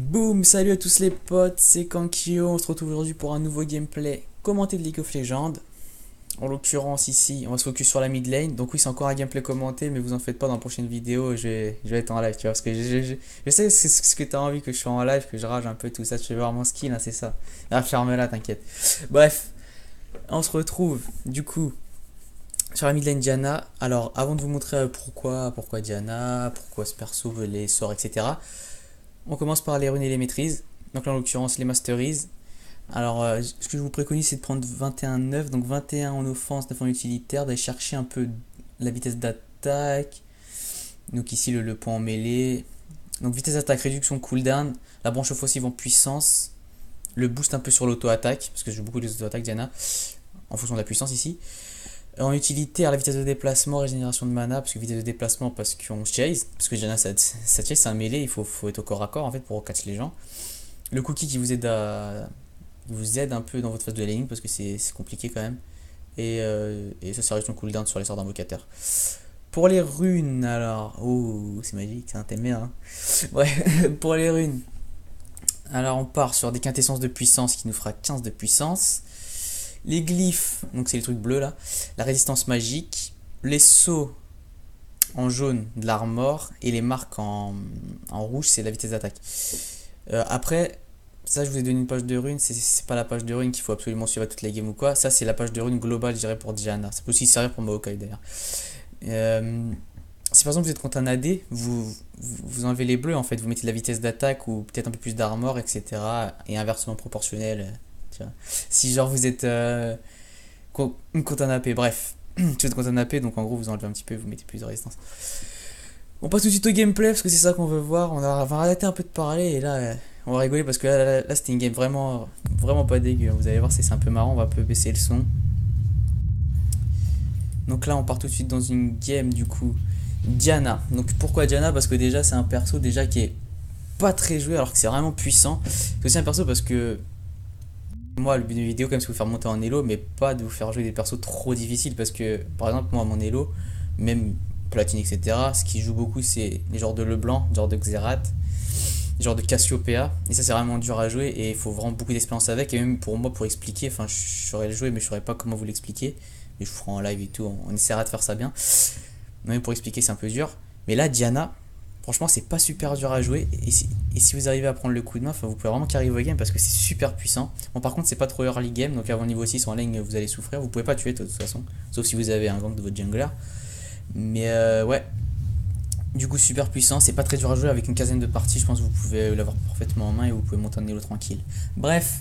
Boum, salut à tous les potes, c'est Kankyo, on se retrouve aujourd'hui pour un nouveau gameplay commenté de League of Legends. En l'occurrence ici, on va se focus sur la mid lane. Donc oui, c'est encore un gameplay commenté, mais vous en faites pas dans la prochaine vidéo, je vais être en live, tu vois. Parce que je sais ce que t'as envie que je sois en live, que je rage un peu tout ça, tu veux voir mon skill, hein, c'est ça. Ah, ferme-la, t'inquiète. Bref, on se retrouve du coup sur la mid lane Diana. Alors, avant de vous montrer pourquoi Diana, pourquoi ce perso, les sorts, etc. On commence par les runes et les maîtrises. Donc là, en l'occurrence, les masteries. Alors, ce que je vous préconise, c'est de prendre 21-9, donc 21 en offense, 9 en utilitaire, d'aller chercher un peu la vitesse d'attaque. Donc ici, le point en mêlée. Donc vitesse d'attaque, réduction cooldown, la branche offensive en puissance, le boost un peu sur l'auto-attaque, parce que je joue beaucoup des auto-attaques Diana, en fonction de la puissance ici. En utilitaire, la vitesse de déplacement, régénération de mana, parce que vitesse de déplacement, parce qu'on chase, parce que Diana, ça chase, c'est un mêlée, il faut être au corps à corps en fait pour catch les gens. Le cookie qui vous aide un peu dans votre phase de laning, parce que c'est compliqué quand même. Et ça, c'est réduction cooldown sur les sorts d'invocateur. Pour les runes, alors, oh, c'est magique, c'est un thème bien. Hein. Ouais, pour les runes, alors on part sur des quintessences de puissance qui nous fera 15 de puissance. Les glyphes, donc c'est les trucs bleus là, la résistance magique, les sauts en jaune de l'armor et les marques en rouge c'est la vitesse d'attaque. Après, ça je vous ai donné une page de runes, c'est pas la page de runes qu'il faut absolument suivre à toute la game ou quoi, ça c'est la page de runes globale je dirais pour Diana, ça peut aussi servir pour Maokai d'ailleurs. Si par exemple vous êtes contre un AD, vous enlevez les bleus en fait, vous mettez de la vitesse d'attaque ou peut-être un peu plus d'armor etc. Et inversement proportionnel. Tu vois. Si genre vous êtes contre un AP, bref, tu êtes contre un AP, donc en gros vous enlevez un petit peu, vous mettez plus de résistance. On passe tout de suite au gameplay parce que c'est ça qu'on veut voir. Va arrêter un peu de parler et là on va rigoler parce que là c'était une game vraiment pas dégueu. Vous allez voir, c'est un peu marrant, on va un peu baisser le son. Donc là on part tout de suite dans une game du coup. Diana. Donc pourquoi Diana? Parce que déjà c'est un perso déjà qui est pas très joué alors que c'est vraiment puissant. C'est aussi un perso parce que moi, le but de la vidéo, quand même, c'est de vous faire monter en elo, mais pas de vous faire jouer des persos trop difficiles. Parce que, par exemple, moi, mon elo, même platine, etc., ce qui joue beaucoup, c'est les genres de Leblanc, genre de Xerath, les genres de Cassiopeia. Et ça, c'est vraiment dur à jouer et il faut vraiment beaucoup d'expérience avec. Et même pour moi, pour expliquer, enfin, je saurais le jouer, mais je saurais pas comment vous l'expliquer. Et je vous ferai en live et tout, on essaiera de faire ça bien. Mais pour expliquer, c'est un peu dur. Mais là, Diana, franchement, c'est pas super dur à jouer. Et si vous arrivez à prendre le coup de main, vous pouvez vraiment carry vos games parce que c'est super puissant. Bon, par contre, c'est pas trop early game. Donc, avant niveau 6 en lane, vous allez souffrir. Vous pouvez pas tuer de toute façon. Sauf si vous avez un gank de votre jungler. Mais ouais. Du coup, super puissant. C'est pas très dur à jouer avec une quinzaine de parties. Je pense que vous pouvez l'avoir parfaitement en main et vous pouvez monter en elo tranquille. Bref,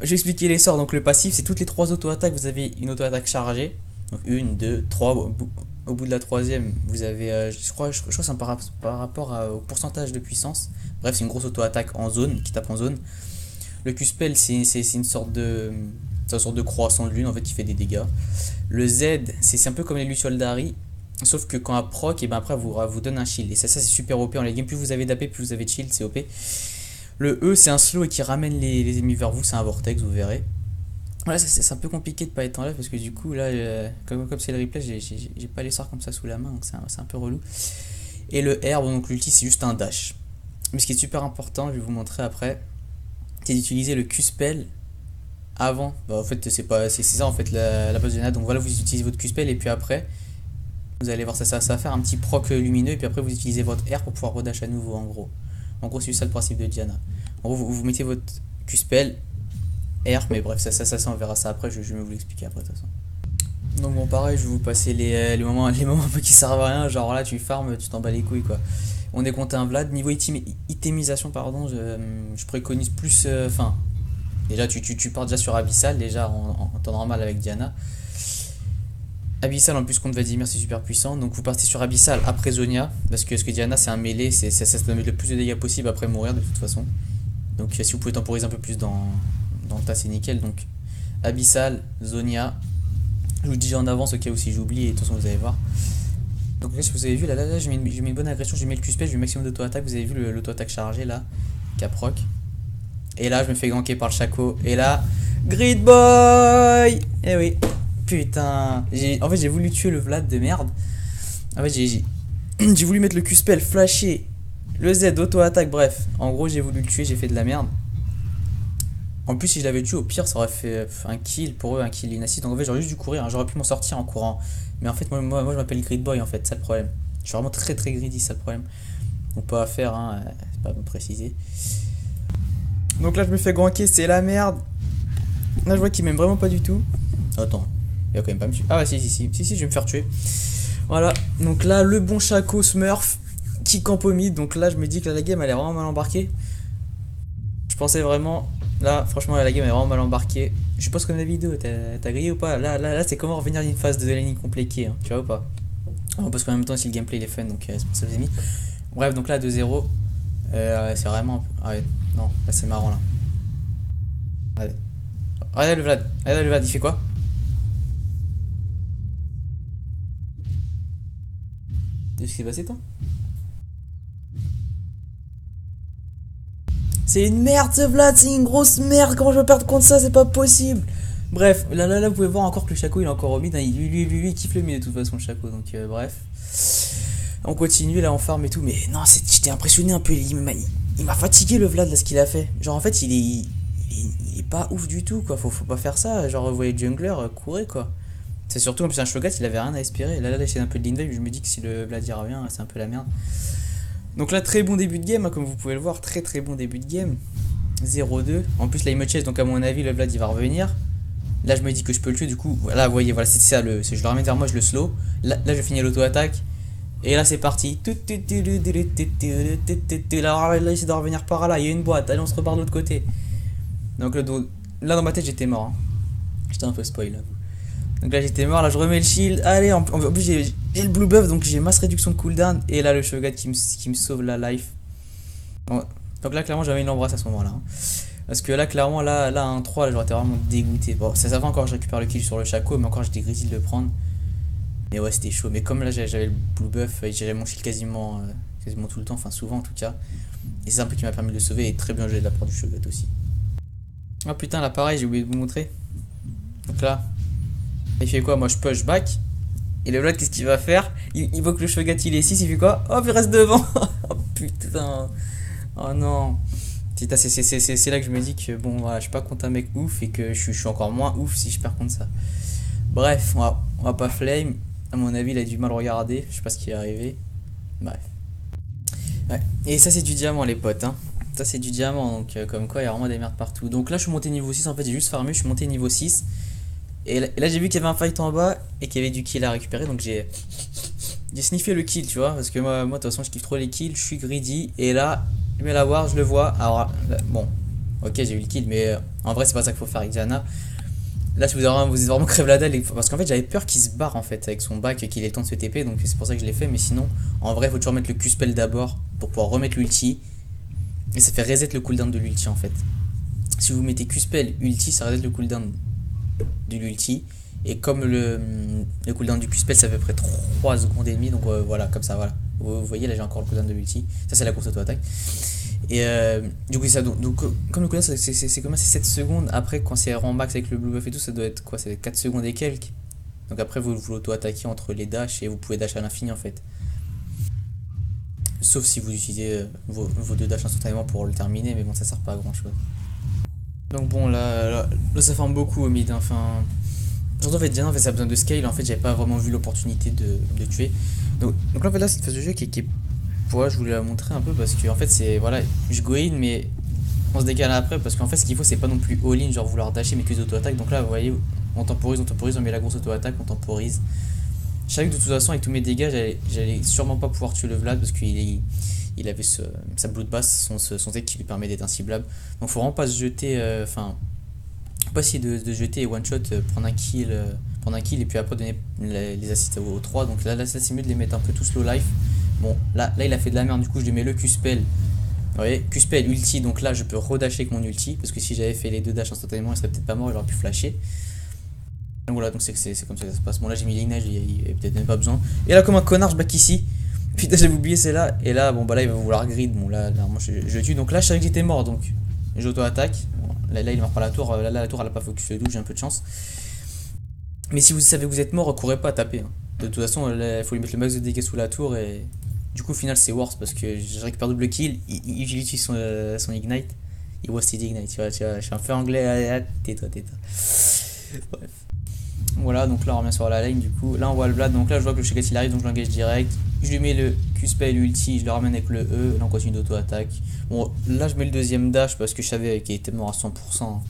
je vais expliquer les sorts. Donc, le passif, c'est toutes les 3 auto-attaques. Vous avez une auto-attaque chargée. Donc, 1, 2, 3. Au bout de la troisième, vous avez, je crois que c'est par rapport au pourcentage de puissance. Bref, c'est une grosse auto-attaque en zone, qui tape en zone. Le Q-Spell, c'est une sorte de croissant de lune, en fait, qui fait des dégâts. Le Z, c'est un peu comme les Lucioles d'Harry, sauf que quand elle proc, et ben après, vous donne un shield. Et ça c'est super OP en late game. Plus vous avez d'AP, plus vous avez de shield, c'est OP. Le E, c'est un slow et qui ramène les ennemis vers vous, c'est un vortex, vous verrez. Voilà, c'est un peu compliqué de pas être en live parce que du coup, là, comme c'est le replay, j'ai pas les sorts comme ça sous la main, donc c'est un peu relou. Et le R, bon, donc l'ulti, c'est juste un dash. Mais ce qui est super important, je vais vous montrer après, c'est d'utiliser le Q-Spell avant. Bah, en fait, c'est ça en fait la base de Diana. Donc voilà, vous utilisez votre Q-Spell et puis après, vous allez voir ça va faire un petit proc lumineux et puis après, vous utilisez votre R pour pouvoir redash à nouveau en gros. En gros, c'est ça le principe de Diana. En gros, vous mettez votre Q-Spell. R, mais bref, ça, on verra ça après, je vais vous l'expliquer après de toute façon. Donc bon, pareil, je vais vous passer les moments un peu qui servent à rien, genre là tu farmes, tu t'en bats les couilles quoi. On est contre un Vlad, niveau itemisation, pardon, je préconise plus, enfin, déjà tu pars déjà sur Abyssal, déjà en temps normal avec Diana. Abyssal en plus contre Vladimir c'est super puissant, donc vous partez sur Abyssal après Zonia, parce que ce que Diana c'est un mêlée, ça se donne le plus de dégâts possible après mourir de toute façon. Donc si vous pouvez temporiser un peu plus dans le tas c'est nickel, donc Abyssal, Zonia, je vous le dis en avance au cas où si j'oublie et de toute façon vous allez voir. Donc là si vous avez vu là je mets une bonne agression, je mets le Q-Spell, je mets le maximum d'auto-attaque, vous avez vu l'auto-attaque chargée là, Caproc. Et là je me fais ganker par le Chaco, et là, Grid Boy. Eh oui, putain, en fait j'ai voulu tuer le Vlad de merde. En fait j'ai voulu mettre le Q-Spell, flasher Le Z, auto-attaque, bref. En gros, j'ai voulu le tuer, j'ai fait de la merde. En plus, si je l'avais tué, au pire, ça aurait fait un kill pour eux, un kill inacide. Donc en fait, j'aurais juste dû courir, hein. J'aurais pu m'en sortir en courant. Mais en fait, moi je m'appelle Grid Boy, en fait, c'est le problème. Je suis vraiment très très greedy, c'est le problème. Donc pas à faire, hein, c'est pas à me préciser. Donc là, je me fais ganker, c'est la merde. Là, je vois qu'il m'aime vraiment pas du tout. Attends, il va quand même pas me tuer. Ah, ouais, si, je vais me faire tuer. Voilà, donc là, le bon Chaco Smurf qui campe au mid. Donc là, je me dis que là, la game, elle est vraiment mal embarquée. Je pensais vraiment. Là, franchement, la game est vraiment mal embarquée. Je suppose comme la vidéo, t'as grillé ou pas? Là, c'est comment revenir d'une phase de laning compliquée, hein, tu vois ou pas? Parce qu'en même temps, si le gameplay il est fun, donc c'est pour ça que j'ai mis. Bref, donc là, 2-0. C'est vraiment. Ah ouais, non, là c'est marrant là. Allez. Regardez le Vlad. Regardez le Vlad, il fait quoi? Qu'est-ce qui s'est passé, toi? C'est une merde ce Vlad, c'est une grosse merde. Comment je vais perdre contre ça? C'est pas possible. Bref, là, vous pouvez voir encore que le Chaco il est encore au mid, hein. Lui, il kiffe le mid de toute façon, le Chaco. Donc, bref. On continue là, on farm et tout. Mais non, j'étais impressionné un peu. Il m'a fatigué le Vlad là, ce qu'il a fait. Genre, en fait, il est pas ouf du tout quoi. Faut pas faire ça. Genre, vous voyez jungler, courez quoi. C'est surtout, en plus, un Shogat, il avait rien à espérer. Là, j'essaie un peu de l'invade. Je me dis que si le Vlad y revient, c'est un peu la merde. Donc là, très bon début de game, hein, comme vous pouvez le voir, très très bon début de game. 0-2. En plus, là, il me chase, donc à mon avis, le Vlad il va revenir. Là, je me dis que je peux le tuer, du coup, voilà, vous voyez, voilà, c'est ça, je le ramène vers moi, je le slow. Là je finis l'auto-attaque. Et là, c'est parti. Là, il essaie de revenir par là, il y a une boîte, allez, on se repart de l'autre côté. Donc là, dans ma tête, j'étais mort. Hein. J'étais un peu spoil, là. Donc là, j'étais mort, là, je remets le shield. Allez, en plus, j'ai le blue buff, donc j'ai masse réduction de cooldown. Et là, le Shogat qui me sauve la life. Bon, donc là, clairement, j'avais une embrasse à ce moment-là. Hein. Parce que là, clairement, là, un 3, là, j'aurais été vraiment dégoûté. Bon, ça va encore, je récupère le kill sur le Chaco, mais encore, j'étais greedy de le prendre. Mais ouais, c'était chaud. Mais comme là, j'avais le blue buff, j'avais mon shield quasiment tout le temps, enfin, souvent en tout cas. Et c'est un peu qui m'a permis de le sauver. Et très bien joué de la part du Shogat aussi. Oh putain, là, pareil, j'ai oublié de vous montrer. Donc là, il fait quoi? Moi, je push back. Et le Vlad, qu'est-ce qu'il va faire? Il voit que le Shogat il est 6, il fait quoi? Hop, il reste devant. Oh putain. Oh non. C'est là que je me dis que bon, voilà, je suis pas contre un mec ouf et que je suis encore moins ouf si je perds contre ça. Bref, on va pas flame. À mon avis, il a du mal à regarder. Je sais pas ce qui est arrivé. Bref. Ouais. Et ça, c'est du diamant, les potes. Hein. Ça, c'est du diamant. Donc, comme quoi, il y a vraiment des merdes partout. Donc là, je suis monté niveau 6. En fait, j'ai juste farmé. Je suis monté niveau 6. Et là j'ai vu qu'il y avait un fight en bas et qu'il y avait du kill à récupérer. Donc, j'ai sniffé le kill, tu vois. Parce que moi, de toute façon, je kiffe trop les kills. Je suis greedy. Et là, je mets la war, je le vois. Alors, là, bon, ok, j'ai eu le kill. Mais en vrai, c'est pas ça qu'il faut faire avec Diana. Là, vous êtes vraiment crève la dalle. Parce qu'en fait, j'avais peur qu'il se barre en fait avec son back, qu'il ait le temps de se TP. Donc, c'est pour ça que je l'ai fait. Mais sinon, en vrai, il faut toujours mettre le Q-spell d'abord pour pouvoir remettre l'ulti. Et ça fait reset le cooldown de l'ulti en fait. Si vous mettez Q-spell, ulti, ça reset le cooldown de l'ulti. Et comme le cooldown du Q-spell, c'est à peu près 3 secondes et demie. Donc, voilà, comme ça, voilà. Vous voyez, là, j'ai encore le cooldown de l'ulti. Ça, c'est la course auto-attaque. Et du coup, ça, donc comme le cooldown, c'est comment? C'est 7 secondes. Après, quand c'est rang max avec le blue buff et tout, ça doit être quoi? C'est 4 secondes et quelques. Donc après, vous l'auto-attaquez entre les dashs et vous pouvez dash à l'infini en fait. Sauf si vous utilisez vos deux dashs instantanément pour le terminer, mais bon, ça sert pas à grand chose. Donc bon, là ça farme beaucoup au mid. Hein. Enfin, surtout en fait, Diana, en fait, ça a besoin de scale. En fait, j'avais pas vraiment vu l'opportunité de tuer. Donc là, en fait, là, c'est une phase de jeu qui est ouais, je voulais la montrer un peu parce que en fait, c'est voilà, je go in, mais on se décale après parce qu'en fait, ce qu'il faut, c'est pas non plus all-in, genre vouloir dasher, mais que les auto-attaques. Donc là, vous voyez, on temporise, on met la grosse auto-attaque, on temporise. Je savais que de toute façon, avec tous mes dégâts, j'allais sûrement pas pouvoir tuer le Vlad parce qu'il avait sa bloodbath, son tech qui lui permet d'être inciblable. Donc, faut vraiment pas se jeter, enfin, pas essayer de jeter et one shot, prendre un kill et puis après donner les assists aux 3. Donc là, c'est mieux de les mettre un peu tous low life. Bon, là, il a fait de la merde, du coup, je lui mets le Q-spell. Vous voyez, Q-spell, ulti, donc là, je peux redasher avec mon ulti parce que si j'avais fait les deux dashs instantanément, il serait peut-être pas mort, il aurait pu flasher. Donc voilà, donc c'est comme ça que ça se passe. Bon, là j'ai mis Lignage, il n'y avait peut-être même pas besoin. Et là, comme un connard, je back ici. Putain, j'avais oublié, c'est là. Et là, bon, bah là, il va vouloir grid. Bon, là moi je tue. Donc là, je savais que j'étais mort. Donc j'auto-attaque. Bon, là, il meurt pas la tour. Là, la tour, elle a pas focus le double, j'ai un peu de chance. Mais si vous savez que vous êtes mort, courez pas à taper. Hein. De toute façon, il faut lui mettre le max de dégâts sous la tour. Et Du coup, au final, c'est worse parce que je récupère double kill, il utilise son ignite. Il wasted ignite, je suis un peu anglais, tais-toi, tais-toi. Bref. Voilà, donc là on revient sur la lane du coup. Là on voit le Vlad, donc là je vois que le Sheket il arrive, donc je l'engage direct. Je lui mets le Q-spell ulti, je le ramène avec le E, là on continue d'auto-attaque. Bon, là je mets le deuxième dash parce que je savais qu'il était mort à 100%.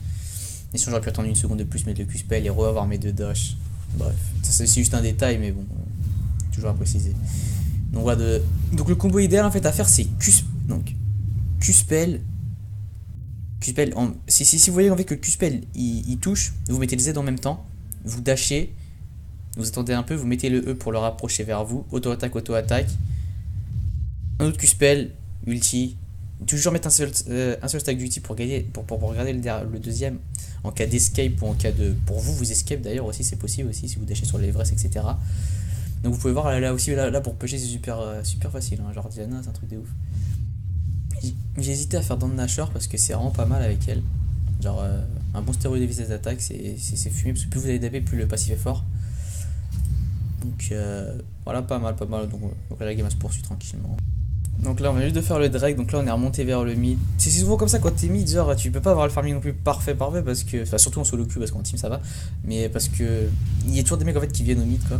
Et sinon j'aurais pu attendre une seconde de plus, mettre le Q-spell et re-avoir mes deux dash. Bref, ça c'est juste un détail, mais bon, toujours à préciser. Donc voilà, donc le combo idéal en fait à faire c'est Q-spell. Q-spell, si vous voyez en fait que Q-spell il touche, vous mettez le Z en même temps, vous dashez, vous attendez un peu, vous mettez le E pour le rapprocher vers vous, auto-attaque, auto-attaque, un autre Q-spell, ulti, toujours mettre un seul stack d'ulti pour gagner, pour regarder le deuxième, en cas d'escape ou en cas de... Pour vous escape d'ailleurs aussi, c'est possible aussi si vous dashez sur l'Everest, etc. Donc vous pouvez voir là aussi, là pour pêcher c'est super facile, hein, genre Diana c'est un truc de ouf. J'ai hésité à faire dans Nashor parce que c'est vraiment pas mal avec elle. Genre un bon stéroïde de vitesse d'attaque, c'est fumé parce que plus vous allez dabber, plus le passif est fort. Donc voilà, pas mal. Donc là, la game se poursuit tranquillement. Donc là, on vient juste de faire le drag. Donc là, on est remonté vers le mid. C'est souvent comme ça quand t'es mid, genre tu peux pas avoir le farming non plus parfait parce que. Enfin, surtout en solo queue parce qu'en team ça va. Mais parce que. Il y a toujours des mecs en fait qui viennent au mid quoi.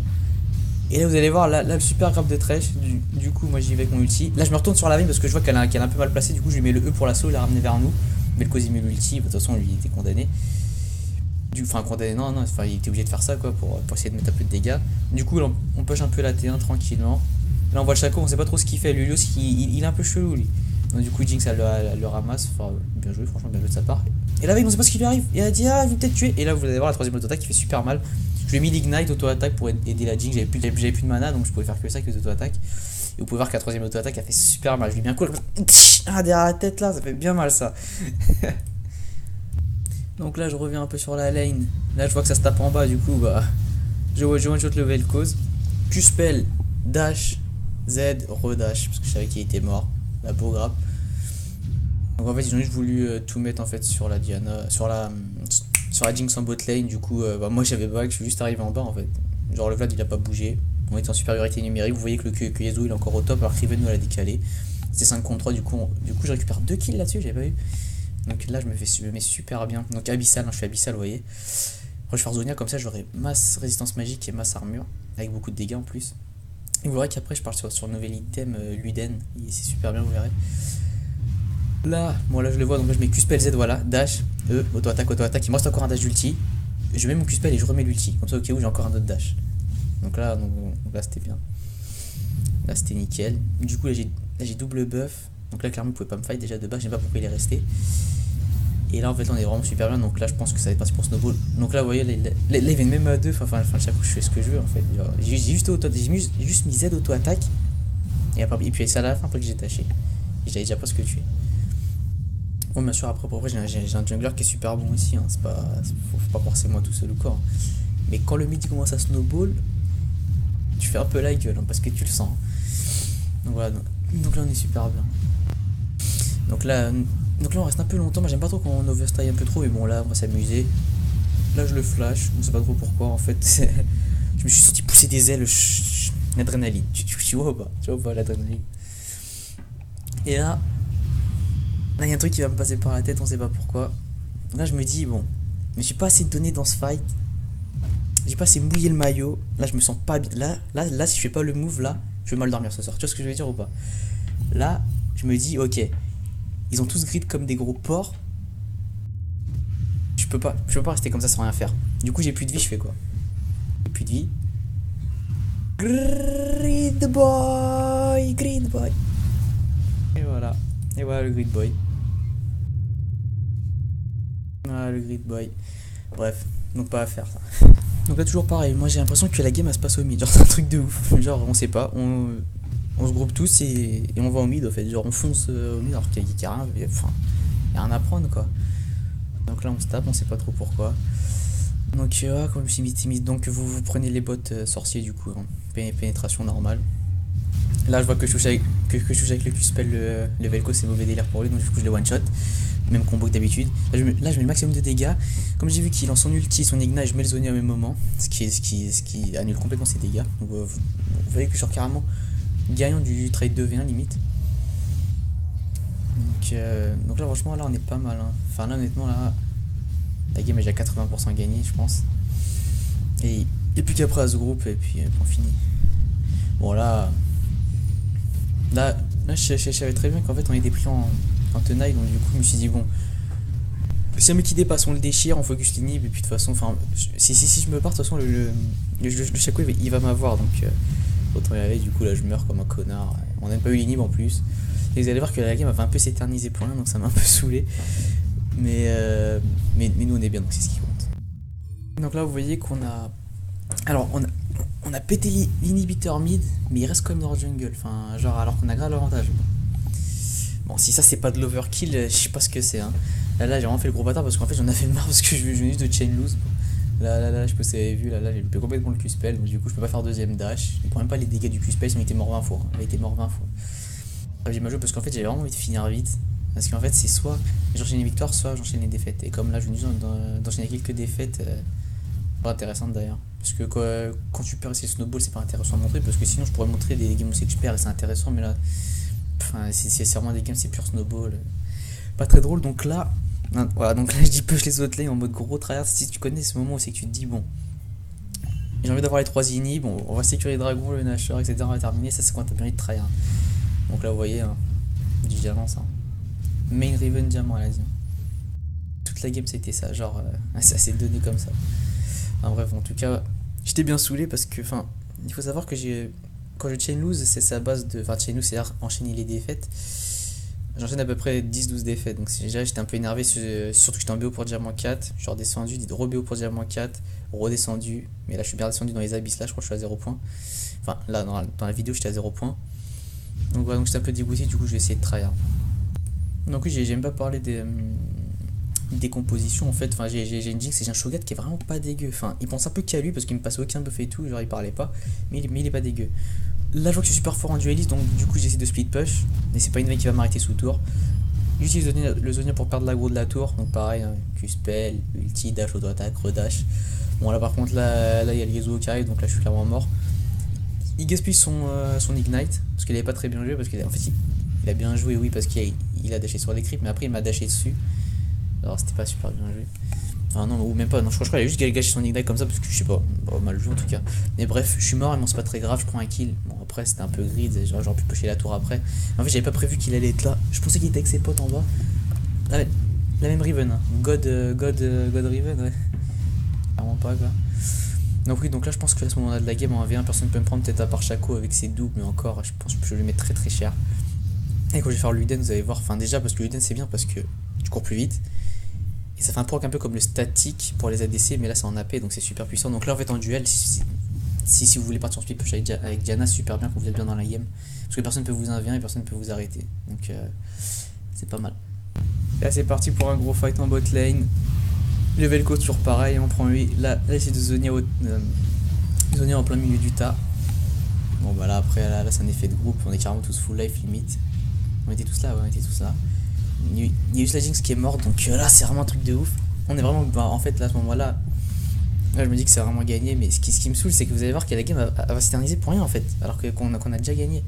Et là vous allez voir là le super grab de Thresh, du coup moi j'y vais avec mon ulti. Là je me retourne sur la lane parce que je vois qu'elle a un peu mal placé, du coup je lui mets le E pour l'assaut, il l'a ramené vers nous. Mais le cause il met l'ulti, de toute façon lui il était condamné. Enfin condamné non, enfin il était obligé de faire ça quoi pour essayer de mettre un peu de dégâts. Du coup là, on push un peu la T1 tranquillement. Là on voit le Shaco, on sait pas trop ce qu'il fait, lui aussi il est un peu chelou lui. Donc du coup Jinx elle le ramasse, enfin bien joué, franchement bien joué de sa part. Et là avec on sait pas ce qui lui arrive, et elle a dit ah je vais peut-être tuer. Et là vous allez voir la troisième auto-attaque qui fait super mal. Je lui ai mis l'ignite auto-attaque pour aider la Jinx, j'avais plus de mana donc je pouvais faire que ça, que les auto-attaques. Et vous pouvez voir que la troisième auto-attaque a fait super mal, je lui ai mis un coup ah derrière la tête là, ça fait bien mal ça. Donc là je reviens un peu sur la lane, là je vois que ça se tape en bas du coup bah je one-shot le Vel'Koz, Q-spell, dash, Z, redash parce que je savais qu'il était mort, la beau grappe. Donc en fait ils ont juste voulu tout mettre en fait sur la Diana, sur la Jinx en bot lane, du coup bah, moi j'avais back, je suis juste arrivé en bas en fait. Genre le Vlad il a pas bougé, on était en supériorité numérique, vous voyez que que Yasuo il est encore au top alors que Riven nous l'a décalé. C'était 5 contre 3, du coup je récupère 2 kills là-dessus, j'avais pas vu. Donc là je me mets super bien, donc abyssal, hein, je suis abyssal vous voyez. Après je vais faire Zonia comme ça j'aurai masse résistance magique et masse armure, avec beaucoup de dégâts en plus. Et vous verrez qu'après je parle sur le nouvel item Luden, c'est super bien vous verrez. Là, bon là je le vois, donc là je mets Q-spell Z, voilà, dash, E, auto-attaque, il me reste encore un dash d'ulti. Je mets mon Q-spell et je remets l'ulti, comme ça au cas où j'ai encore un autre dash. Donc là c'était bien. Là c'était nickel. Du coup là j'ai double buff. Donc là clairement il pouvait pas me fight déjà de base, je sais pas pourquoi il est resté. Et là en fait là, on est vraiment super bien, donc là je pense que ça va être parti pour Snowball. Donc là vous voyez, là il vient même à 2, enfin chaque coup je fais ce que je veux en fait. J'ai juste mis Z auto-attaque. Et puis c'est à la fin après que j'ai taché. Et j'avais déjà presque tué. Bon bien sûr après j'ai un jungler qui est super bon aussi, hein. Faut pas penser moi tout seul ou quoi. Mais quand le mid commence à snowball, tu fais un peu la gueule hein, parce que tu le sens. Donc voilà, donc là on est super bien. Donc là on reste un peu longtemps, moi j'aime pas trop quand on overstyle un peu trop, mais bon là on va s'amuser. Là je le flash, on sait pas trop pourquoi en fait. Je me suis senti pousser des ailes, l'adrénaline. Tu vois pas l'adrénaline. Et là il y a un truc qui va me passer par la tête, on sait pas pourquoi. Là je me dis bon, mais j'ai pas assez donné dans ce fight. J'ai pas assez mouillé le maillot. Là je me sens pas bien. Là si je fais pas le move là, je vais mal dormir ce soir. Tu vois ce que je veux dire ou pas? Là je me dis ok, ils ont tous grid comme des gros porcs. Je peux pas rester comme ça sans rien faire. Du coup j'ai plus de vie, je fais quoi? J'ai plus de vie. Grid boy. Et voilà le grid boy. Ah, le grid boy. Bref, donc pas à faire ça. Donc là toujours pareil, moi j'ai l'impression que la game elle se passe au mid, genre c'est un truc de ouf. Genre on sait pas, on se groupe tous et on va au mid en fait, genre on fonce au mid alors qu'il y a rien, enfin il y a rien à prendre quoi. Donc là on se tape, on sait pas trop pourquoi. Donc comme je me suis mis, donc vous prenez les bots sorciers du coup, hein. Pénétration normale. Là je vois que je touche avec le Q-spell le Vel'Koz, c'est mauvais délire pour lui, donc du coup je le one shot. Même combo que d'habitude. Là je mets le maximum de dégâts. Comme j'ai vu qu'il lance son ulti, son ignite, je mets le Zonia au même moment. Ce qui annule complètement ses dégâts. Donc, vous voyez que genre carrément gagnant du trade 2v1 limite. Donc là franchement là on est pas mal hein. Enfin là honnêtement là la game est déjà 80% gagnée je pense. Et plus qu'après à ce groupe et puis point fini. Bon là je savais très bien qu'en fait on était pris en tenaille, donc du coup je me suis dit bon, si un mec qui dépasse on le déchire, on focus l'inhib et puis de toute façon enfin si je me pars de toute façon le Shaco il va m'avoir, donc autant y aller. Du coup là je meurs comme un connard, on n'a pas eu l'inhib en plus. Et vous allez voir que la game va un peu s'éterniser pour rien, donc ça m'a un peu saoulé. Mais nous on est bien, donc c'est ce qui compte. Donc là vous voyez qu'on a... Alors on a pété l'inhibiteur mid, mais il reste quand même dans le jungle. Enfin genre alors qu'on a grave l'avantage. Bon si ça c'est pas de l'overkill, je sais pas ce que c'est hein. Là j'ai vraiment fait le gros bâtard parce qu'en fait j'en avais marre parce que je venais juste de chain lose. Là je sais pas si vous avez vu, là j'ai loupé complètement le Q-spell, donc du coup je peux pas faire deuxième dash. Je prends même pas les dégâts du Q-spell, sinon il était mort 20 fois. Il était mort 20 fois. J'ai mal joué parce qu'en fait j'avais vraiment envie de finir vite. Parce qu'en fait c'est soit j'enchaîne les victoires, soit j'enchaîne les défaites. Et comme là je viens juste d'enchaîner quelques défaites, pas intéressantes d'ailleurs. Parce que quand tu perds ces snowballs c'est pas intéressant à montrer, parce que sinon je pourrais montrer des games où c'est que je perds et c'est intéressant, mais là c'est vraiment des games c'est pur snowball. Pas très drôle, donc là, voilà, donc là je dis push les autres lanes en mode gros tryhard. Si tu connais ce moment où c'est que tu te dis bon, j'ai envie d'avoir les 3 inhibs, bon, on va sécuriser le dragon, le nashor, etc. On va terminer, ça c'est quand t'as bien envie de tryhard. Donc là vous voyez, hein, du diamant ça. Main Riven diamant elle a dit. Toute la game c'était ça, genre ça s'est donné comme ça. Enfin bref, en tout cas, j'étais bien saoulé parce que, enfin, il faut savoir que quand je chain lose, c'est sa base de... Enfin chain lose c'est enchaîner les défaites. J'enchaîne à peu près 10-12 défaites, donc déjà j'étais un peu énervé, surtout que j'étais en BO pour diamant 4, je suis redescendu, re-BO pour diamant 4, redescendu, mais là je suis bien redescendu dans les abysses, là je crois que je suis à 0 points. Enfin là dans la vidéo j'étais à 0 points. Donc voilà, donc j'étais un peu dégoûté, du coup je vais essayer de tryhard. Donc oui, j'aime pas parler des compositions en fait. Enfin j'ai une Jinx et j'ai un Shogat qui est vraiment pas dégueu. Enfin il pense un peu qu'à lui parce qu'il me passe aucun buff et tout, genre il parlait pas, mais il est pas dégueu. Là je vois que je suis super fort en dueliste, donc du coup j'essaie de split push, mais c'est pas une veille qui va m'arrêter sous tour. J'utilise le Zonia pour perdre l'aggro de la tour, donc pareil, hein, Q-spell, ulti, dash, auto-attaque, redash. Bon là par contre là il y a le Yasuo qui arrive, donc là je suis clairement mort. Il gaspille son ignite, parce qu'il avait pas très bien joué, parce qu'en fait il a bien joué oui parce qu'il a dashé sur les creeps, mais après il m'a dashé dessus. Alors c'était pas super bien joué. Enfin non, ou même pas, non, je crois qu'il a juste gâché son ignite comme ça parce que je sais pas, mal joué en tout cas. Mais bref, je suis mort, mais bon, c'est pas très grave, je prends un kill. Bon après c'était un peu grid, j'aurais pu pusher la tour après. En fait j'avais pas prévu qu'il allait être là, je pensais qu'il était avec ses potes en bas. Ah ouais, la même Riven, hein. God Riven, ouais. Vraiment pas quoi. Donc oui, donc là je pense que à ce moment-là de la game en 1v1, personne ne peut me prendre, peut-être à part Shaco avec ses doubles, mais encore je pense que je vais le mettre très cher. Et quand je vais faire Luden, vous allez voir, enfin déjà parce que Luden c'est bien parce que tu cours plus vite. Et ça fait un proc un peu comme le statique pour les ADC, mais là c'est en AP donc c'est super puissant. Donc là en fait en duel, si vous voulez partir en split push avec Diana, c'est super bien quand vous êtes bien dans la game. Parce que personne ne peut vous 1v1 et personne ne peut vous arrêter. Donc c'est pas mal. Là c'est parti pour un gros fight en bot lane. Le Vel'Koz toujours pareil, on prend lui. Là c'est de Zonia en plein milieu du tas. Bon bah là après là c'est un effet de groupe, on est carrément tous full life limite. On était tous là, ouais, on était tous là. Il y a juste la Jinx qui est morte, donc là c'est vraiment un truc de ouf. On est vraiment, en fait là à ce moment là je me dis que c'est vraiment gagné, mais ce qui me saoule c'est que vous allez voir que la game elle va s'éterniser pour rien en fait, alors qu'on a déjà gagné.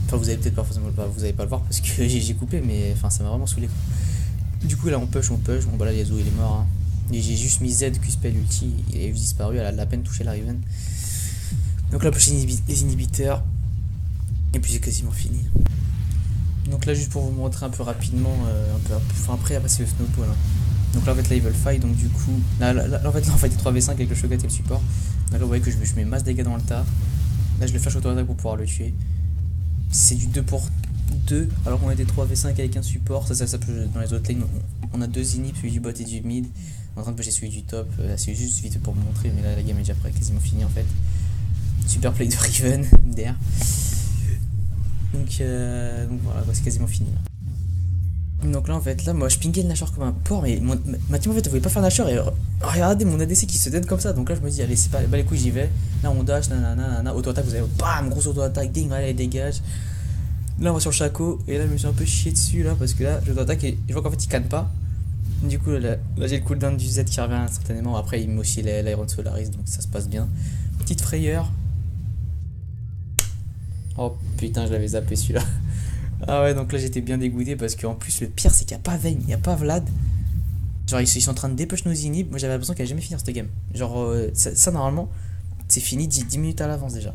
Enfin vous allez peut-être pas forcément, vous allez pas le voir parce que j'ai coupé, mais enfin ça m'a vraiment saoulé quoi. Du coup là on push, bon bah là Yasuo il est mort hein. Et j'ai juste mis Z, Q-spell ulti, il est juste disparu, elle a à peine touché la Riven. Donc là push les inhibiteurs, et puis c'est quasiment fini. Donc là juste pour vous montrer un peu rapidement, enfin après c'est le snowball hein. Donc là en fait là ils veulent fight, donc du coup là en fait on fait des 3v5 avec le Shogat et le support. Donc là vous voyez que je mets masse dégâts dans le tas. Là je le flash auto-attaque pour pouvoir le tuer. C'est du 2 pour 2 alors qu'on a des 3v5 avec un support. Ça peut dans les autres lanes on a 2 inhibs, celui du bot et du mid. On est en train de pusher celui du top, c'est juste vite pour vous montrer, mais là la game est déjà quasiment finie en fait. Super play de Riven, MDR. Donc voilà, c'est quasiment fini. Donc là en fait, là moi je pingais le Nashor comme un porc, mais ma team en fait elle voulait pas faire Nashor et regardez mon ADC qui se donne comme ça. Donc là je me dis allez c'est pas les couilles, j'y vais. Là on dash, nanana, auto-attaque, vous avez bam, grosse auto-attaque, ding, allez dégage. Là on va sur le Shaco et là je me suis un peu chié dessus là parce que là j'auto-attaque et je vois qu'en fait il canne pas. Du coup là j'ai le cooldown du Z qui revient instantanément, après il met aussi l'Iron Solaris donc ça se passe bien. Petite frayeur. Oh putain, je l'avais zappé celui-là. Ah ouais, donc là j'étais bien dégoûté parce qu'en plus le pire c'est qu'il n'y a pas Vayne, il n'y a pas Vlad. Genre ils sont en train de dépêcher nos inhibs. Moi j'avais l'impression qu'elle allait jamais finir cette game. Genre ça, normalement c'est fini 10 minutes à l'avance déjà.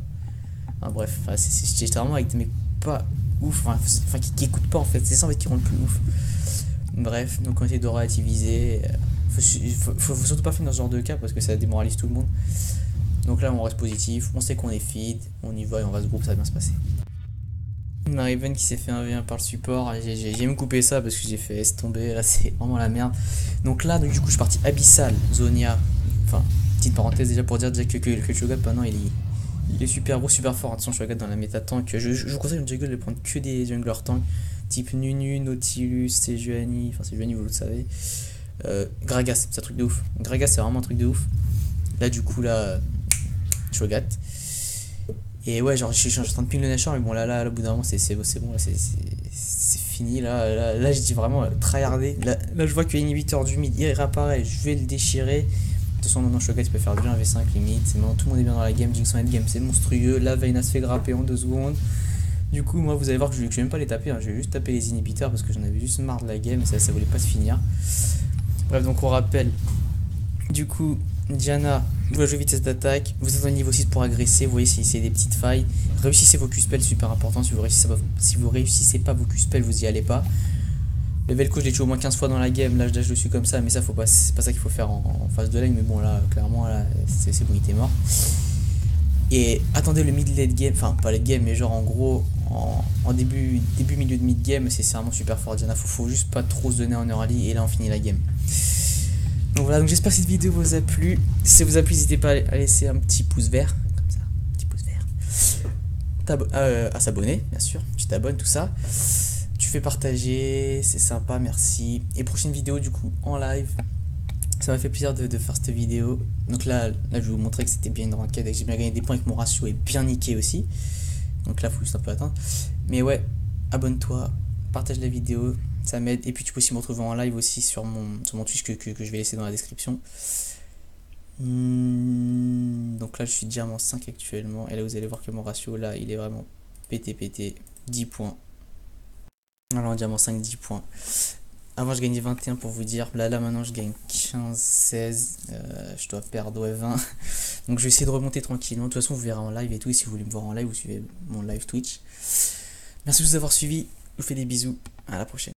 Enfin, bref, enfin, j'étais vraiment avec des mecs pas ouf, enfin qui écoutent pas en fait. C'est ça en fait qui rend le plus ouf. Bref, donc on essaie de relativiser. Faut surtout pas faire dans ce genre de cas parce que ça démoralise tout le monde. Donc là on reste positif, on sait qu'on est feed, on y va et on va se groupe, ça va bien se passer. On a Raven qui s'est fait 1v1 par le support, j'ai même coupé ça parce que j'ai fait laisse tomber, là c'est vraiment la merde. Donc là du coup je suis parti Abyssal, Zonia, enfin petite parenthèse déjà pour dire déjà que Cho'Gath maintenant il est super gros, super fort. Attention Cho'Gath dans la méta tank, je vous conseille une jungle de prendre que des junglers tank, type Nunu, Nautilus, Sejuani, enfin Sejuani vous le savez. Gragas, c'est un truc de ouf, Gragas c'est vraiment un truc de ouf. Là du coup là, Cho'Gath. Et ouais, genre, je suis en train de ping le Nashor, mais bon, là, au bout d'un moment, c'est bon, là, c'est fini. Là, je dis vraiment tryharder. Là, je vois que l'inhibiteur du mid, il réapparaît, je vais le déchirer. De toute façon, maintenant, Cho'Gath, il peut faire bien un V5 limite. C'est maintenant, tout le monde est bien dans la game. Jinx en game, c'est monstrueux. Là, Vayne se fait grapper en 2 secondes. Du coup, moi, vous allez voir que je vais même pas les taper. Hein. Je vais juste taper les inhibiteurs parce que j'en avais juste marre de la game. Ça voulait pas se finir. Bref, donc, on rappelle. Du coup, Diana, vous jouez vitesse d'attaque, vous êtes au niveau 6 pour agresser, vous voyez si c'est des petites failles. Réussissez vos Q-spells, super important, si vous réussissez pas vos Q-spells, vous y allez pas. Le Vel'Koz, je l'ai tué au moins 15 fois dans la game, là je dash dessus comme ça, mais ça c'est pas ça qu'il faut faire en phase de lane, mais bon là, clairement, là, c'est bon, il était mort. Et attendez le mid-late game, enfin pas late game, mais genre en gros, en début milieu de mid-game, c'est vraiment super fort Diana, faut juste pas trop se donner en early, et là on finit la game. Donc voilà, donc j'espère que cette vidéo vous a plu. Si ça vous a plu, n'hésitez pas à laisser un petit pouce vert, comme ça, un petit pouce vert. À s'abonner, bien sûr, tu t'abonnes, tout ça. Tu fais partager, c'est sympa, merci. Et prochaine vidéo du coup en live. Ça m'a fait plaisir de faire cette vidéo. Donc là je vais vous montrer que c'était bien une ranked et que j'ai bien gagné des points et que mon ratio est bien niqué aussi. Donc là, faut juste un peu attendre. Mais ouais, abonne-toi, partage la vidéo. Ça m'aide. Et puis tu peux aussi me retrouver en live aussi sur mon Twitch que je vais laisser dans la description. Donc là je suis diamant 5 actuellement. Et là vous allez voir que mon ratio là il est vraiment pété. 10 points. Alors diamant 5, 10 points. Avant je gagnais 21 pour vous dire. Là maintenant je gagne 15, 16. Je dois perdre 20. Donc je vais essayer de remonter tranquillement. De toute façon vous verrez en live et tout. Et si vous voulez me voir en live, vous suivez mon live Twitch. Merci de vous avoir suivi. Je vous fais des bisous. À la prochaine.